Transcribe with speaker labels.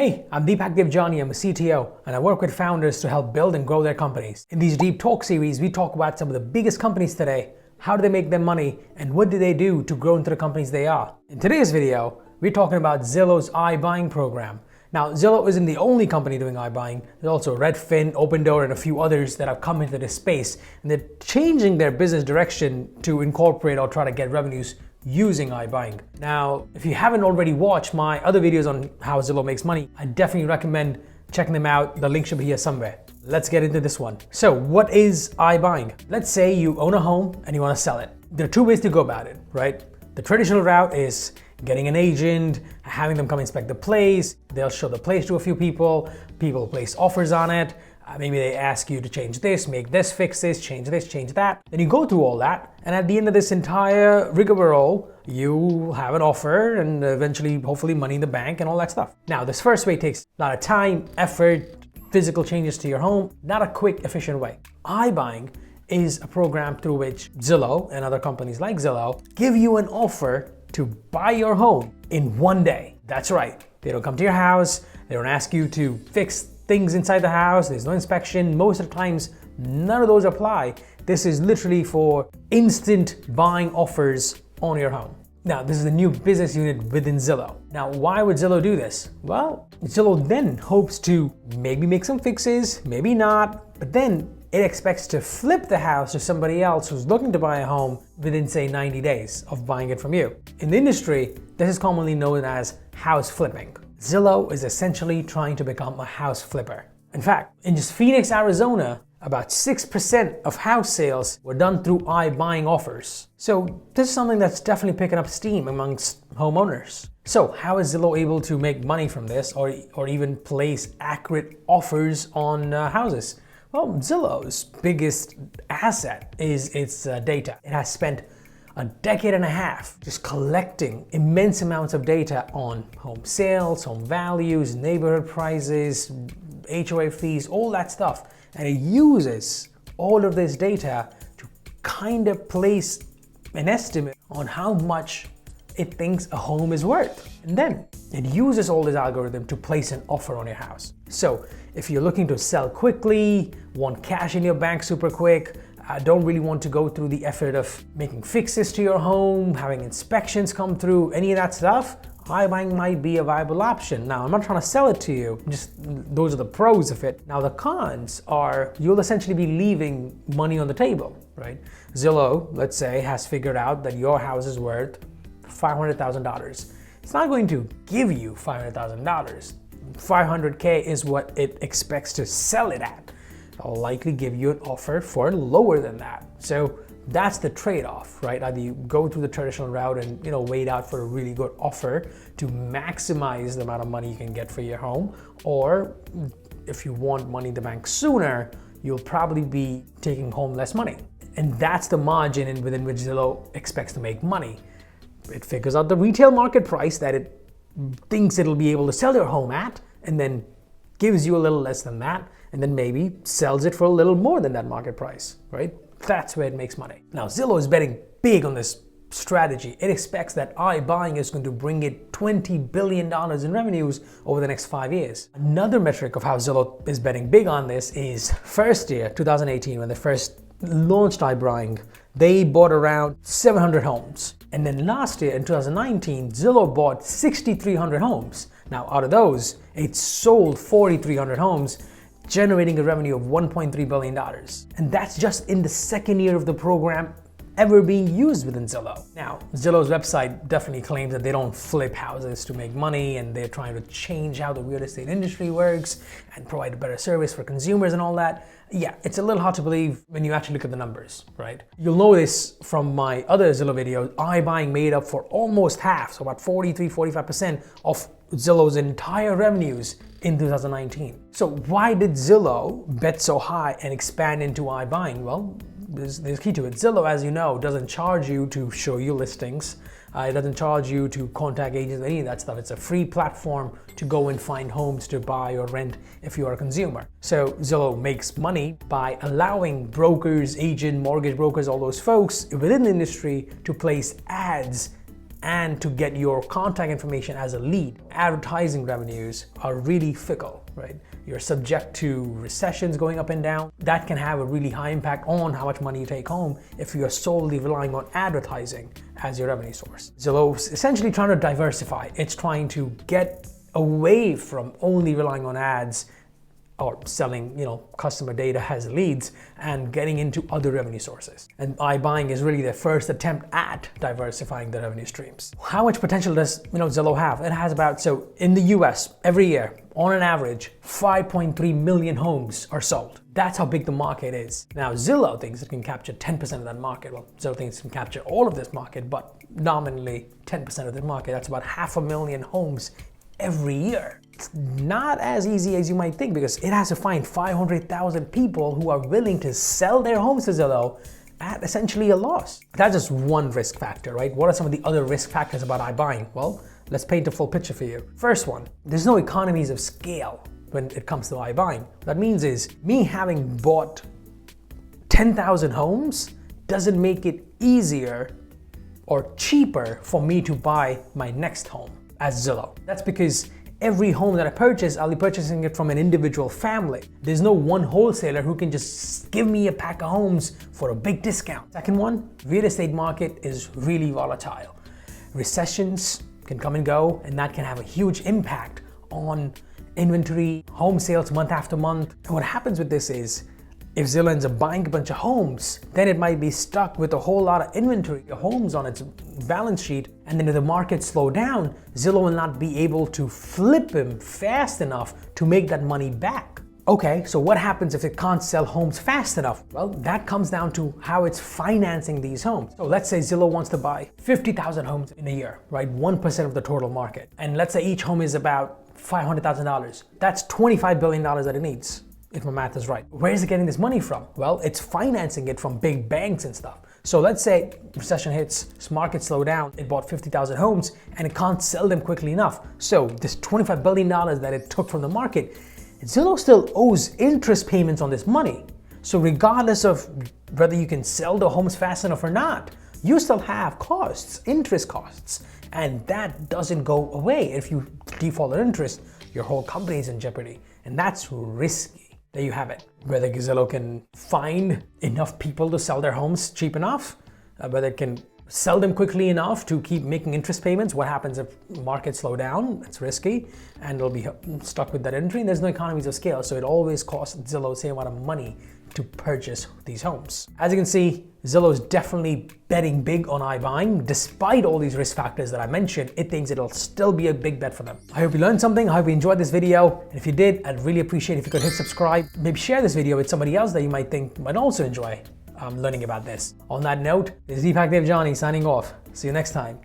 Speaker 1: Hey, I'm Deepak. I'm a CTO, and I work with founders to help build and grow their companies. In these Deep Talk series, we talk about some of the biggest companies today, how do they make their money, and what do they do to grow into the companies they are. In today's video, we're talking about Zillow's iBuying program. Now, Zillow isn't the only company doing iBuying. There's also Redfin, Opendoor, and a few others that have come into this space, and they're changing their business direction to incorporate or try to get revenues using iBuying. Now, if you haven't already watched my other videos on how Zillow makes money, I definitely recommend checking them out. The link should be here somewhere. Let's get into this one. So, what is iBuying? Let's say you own a home and you want to sell it. There are two ways to go about it, right? The traditional route is getting an agent, having them come inspect the place. They'll show the place to a few people. People place offers on it. Maybe they ask you to change this, make this, fix this, change that. Then you go through all that, and at the end of this entire rigmarole, you have an offer and eventually, hopefully, money in the bank and all that stuff. Now, this first way takes a lot of time, effort, physical changes to your home, not a quick, efficient way. iBuying is a program through which Zillow and other companies like Zillow give you an offer to buy your home in one day. That's right. They don't come to your house. They don't ask you to fix things inside the house. There's no inspection. Most of the times, none of those apply. This is literally for instant buying offers on your home. Now, this is a new business unit within Zillow. Now, why would Zillow do this? Well, Zillow then hopes to maybe make some fixes, maybe not, but then it expects to flip the house to somebody else who's looking to buy a home within, say, 90 days of buying it from you. In the industry, this is commonly known as house flipping. Zillow is essentially trying to become a house flipper. In fact, in just Phoenix, Arizona, about 6% of house sales were done through iBuying offers. So this is something that's definitely picking up steam amongst homeowners. So how is Zillow able to make money from this or even place accurate offers on houses? Well, Zillow's biggest asset is its data. It has spent a decade and a half just collecting immense amounts of data on home sales, home values, neighborhood prices, HOA fees, all that stuff. And it uses all of this data to kind of place an estimate on how much it thinks a home is worth. And then it uses all this algorithm to place an offer on your house. So if you're looking to sell quickly, want cash in your bank super quick, don't really want to go through the effort of making fixes to your home, having inspections come through, any of that stuff, iBuying might be a viable option. Now, I'm not trying to sell it to you, just those are the pros of it. Now, the cons are you'll essentially be leaving money on the table, right? Zillow, let's say, has figured out that your house is worth $500,000. It's not going to give you $500,000. $500K is what it expects to sell it at. I'll likely give you an offer for lower than that. So that's the trade-off, right? Either you go through the traditional route and wait out for a really good offer to maximize the amount of money you can get for your home, or if you want money in the bank sooner, you'll probably be taking home less money. And that's the margin within which Zillow expects to make money. It figures out the retail market price that it thinks it'll be able to sell your home at, and then gives you a little less than that, and then maybe sells it for a little more than that market price, right? That's where it makes money. Now, Zillow is betting big on this strategy. It expects that iBuying is going to bring it $20 billion in revenues over the next 5 years. Another metric of how Zillow is betting big on this is first year, 2018, when they first launched iBuying, they bought around 700 homes. And then last year, in 2019, Zillow bought 6,300 homes. Now, out of those, it sold 4,300 homes, generating a revenue of $1.3 billion. And that's just in the second year of the program ever being used within Zillow. Now, Zillow's website definitely claims that they don't flip houses to make money, and they're trying to change how the real estate industry works and provide a better service for consumers and all that. Yeah, it's a little hard to believe when you actually look at the numbers, right? You'll know this from my other Zillow videos. iBuying made up for almost half, so about 43-45% of Zillow's entire revenues in 2019. So why did Zillow bet so high and expand into iBuying? Well, there's key to it. Zillow, as you know, doesn't charge you to show you listings. It doesn't charge you to contact agents, any of that stuff. It's a free platform to go and find homes to buy or rent if you are a consumer. So Zillow makes money by allowing brokers, agents, mortgage brokers, all those folks within the industry to place ads and to get your contact information as a lead. Advertising revenues are really fickle, right? You're subject to recessions going up and down. That can have a really high impact on how much money you take home if you're solely relying on advertising as your revenue source. Zillow's essentially trying to diversify. It's trying to get away from only relying on ads or selling, customer data as leads and getting into other revenue sources. And iBuying is really their first attempt at diversifying the revenue streams. How much potential does, Zillow have? It has so in the US, every year, on an average, 5.3 million homes are sold. That's how big the market is. Now, Zillow thinks it can capture 10% of that market. Well, Zillow thinks it can capture all of this market, but nominally 10% of the market. That's about 500,000 homes every year. It's not as easy as you might think because it has to find 500,000 people who are willing to sell their homes to Zillow at essentially a loss. That's just one risk factor, right? What are some of the other risk factors about iBuying? Well, let's paint a full picture for you. First one, there's no economies of scale when it comes to iBuying. What that means is me having bought 10,000 homes doesn't make it easier or cheaper for me to buy my next home as Zillow. That's because every home that I purchase, I'll be purchasing it from an individual family. There's no one wholesaler who can just give me a pack of homes for a big discount. Second one, real estate market is really volatile. Recessions can come and go, and that can have a huge impact on inventory, home sales month after month. And what happens with this is, if Zillow ends up buying a bunch of homes, then it might be stuck with a whole lot of inventory, homes on its balance sheet. And then if the market slows down, Zillow will not be able to flip them fast enough to make that money back. Okay, so what happens if it can't sell homes fast enough? Well, that comes down to how it's financing these homes. So let's say Zillow wants to buy 50,000 homes in a year, right? 1% of the total market. And let's say each home is about $500,000. That's $25 billion that it needs, if my math is right. Where is it getting this money from? Well, it's financing it from big banks and stuff. So let's say recession hits, this market slow down, it bought 50,000 homes and it can't sell them quickly enough. So this $25 billion that it took from the market, Zillow still owes interest payments on this money. So regardless of whether you can sell the homes fast enough or not, you still have costs, interest costs, and that doesn't go away. If you default on interest, your whole company is in jeopardy, and that's risky. There you have it. Whether Zillow can find enough people to sell their homes cheap enough, whether it can sell them quickly enough to keep making interest payments. What happens if markets slow down? It's risky, and it'll be stuck with that inventory. And there's no economies of scale, so it always costs Zillow the same amount of money to purchase these homes. As you can see, Zillow is definitely betting big on iBuying. Despite all these risk factors that I mentioned, it thinks it'll still be a big bet for them. I hope you learned something. I hope you enjoyed this video. And if you did, I'd really appreciate if you could hit subscribe. Maybe share this video with somebody else that you might think might also enjoy learning about this. On that note, this is Deepak signing off. See you next time.